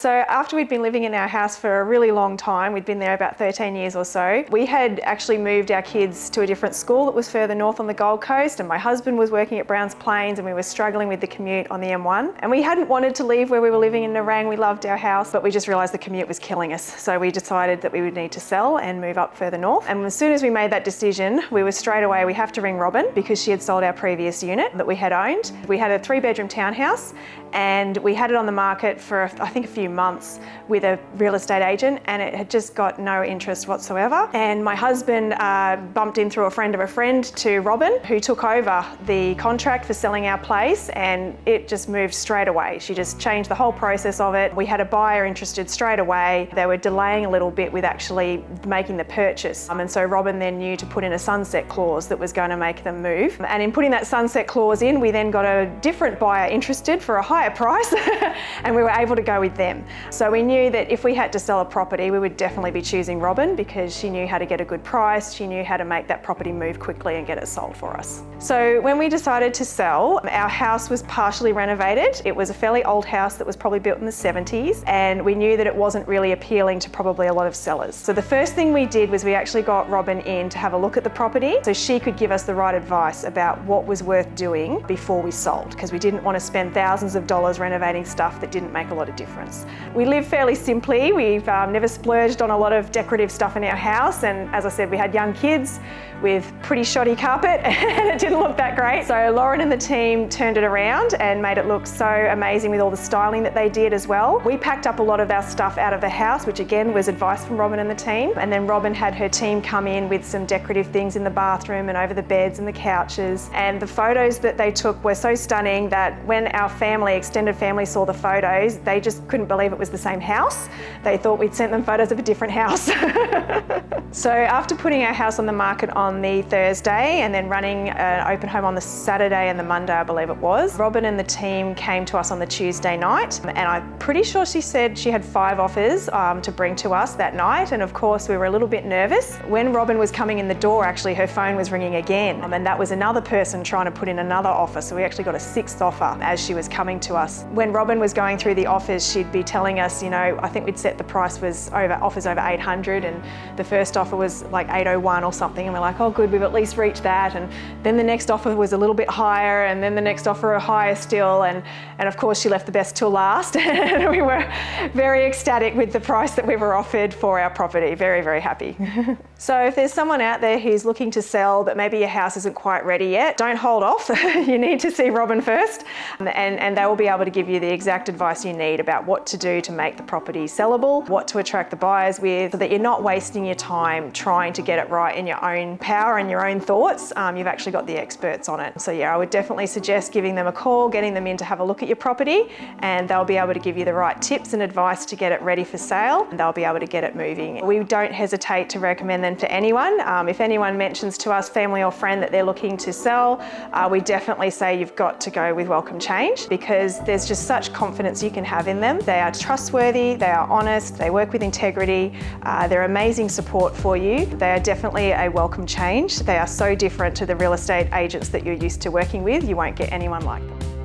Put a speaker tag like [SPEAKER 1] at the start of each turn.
[SPEAKER 1] So after we'd been living in our house for a really long time, we'd been there about 13 years or so, we had actually moved our kids to a different school that was further north on the Gold Coast, and my husband was working at Browns Plains and we were struggling with the commute on the M1. And we hadn't wanted to leave where we were living in Nerang. We loved our house, but we just realised the commute was killing us. So we decided that we would need to sell and move up further north. And as soon as we made that decision, we were straight away, we have to ring Robyn because she had sold our previous unit that we had owned. We had a 3-bedroom townhouse and we had it on the market for I think a few months with a real estate agent, and it had just got no interest whatsoever. And my husband bumped in through a friend of a friend to Robyn, who took over the contract for selling our place, and it just moved straight away. She just changed the whole process of it. We had a buyer interested straight away. They were delaying a little bit with actually making the purchase. And so Robyn then knew to put in a sunset clause that was going to make them move. And in putting that sunset clause in, we then got a different buyer interested for a higher price and we were able to go with them. So we knew that if we had to sell a property, we would definitely be choosing Robyn because she knew how to get a good price. She knew how to make that property move quickly and get it sold for us. So when we decided to sell, our house was partially renovated. It was a fairly old house that was probably built in the 70s, and we knew that it wasn't really appealing to probably a lot of sellers. So the first thing we did was we actually got Robyn in to have a look at the property so she could give us the right advice about what was worth doing before we sold, because we didn't want to spend thousands of dollars renovating stuff that didn't make a lot of difference. We live fairly simply. We've never splurged on a lot of decorative stuff in our house, and as I said, we had young kids with pretty shoddy carpet and it didn't look that great. So Lauren and the team turned it around and made it look so amazing with all the styling that they did as well. We packed up a lot of our stuff out of the house, which again was advice from Robyn and the team. And then Robyn had her team come in with some decorative things in the bathroom and over the beds and the couches. And the photos that they took were so stunning that when our family, extended family, saw the photos, they just couldn't believe it was the same house. They thought we'd sent them photos of a different house. So after putting our house on the market on the Thursday and then running an open home on the Saturday and the Monday, I believe it was, Robyn and the team came to us on the Tuesday night, and I'm pretty sure she said she had 5 offers to bring to us that night, and of course we were a little bit nervous. When Robyn was coming in the door, actually her phone was ringing again, and that was another person trying to put in another offer, so we actually got a 6th offer as she was coming to us. When Robyn was going through the offers, she'd be telling us, you know, I think we'd set the price was offers over 800, and the first offer was like 801 or something, and we're like, oh good, we've at least reached that. And then the next offer was a little bit higher, and then the next offer higher still, and of course she left the best till last. And we were very ecstatic with the price that we were offered for our property. Very, very happy. So if there's someone out there who's looking to sell but maybe your house isn't quite ready yet, don't hold off. You need to see Robyn first, and they will be able to give you the exact advice you need about what to do to make the property sellable, what to attract the buyers with, so that you're not wasting your time trying to get it right in your own power and your own thoughts. You've actually got the experts on it. So yeah, I would definitely suggest giving them a call, getting them in to have a look at your property, and they'll be able to give you the right tips and advice to get it ready for sale, and they'll be able to get it moving. We don't hesitate to recommend them to anyone. If anyone mentions to us, family or friend, that they're looking to sell, we definitely say you've got to go with Welcome Change, because there's just such confidence you can have in them. They are trustworthy, they are honest, they work with integrity, they're amazing support for you. They are definitely a welcome change. They are so different to the real estate agents that you're used to working with. You won't get anyone like them.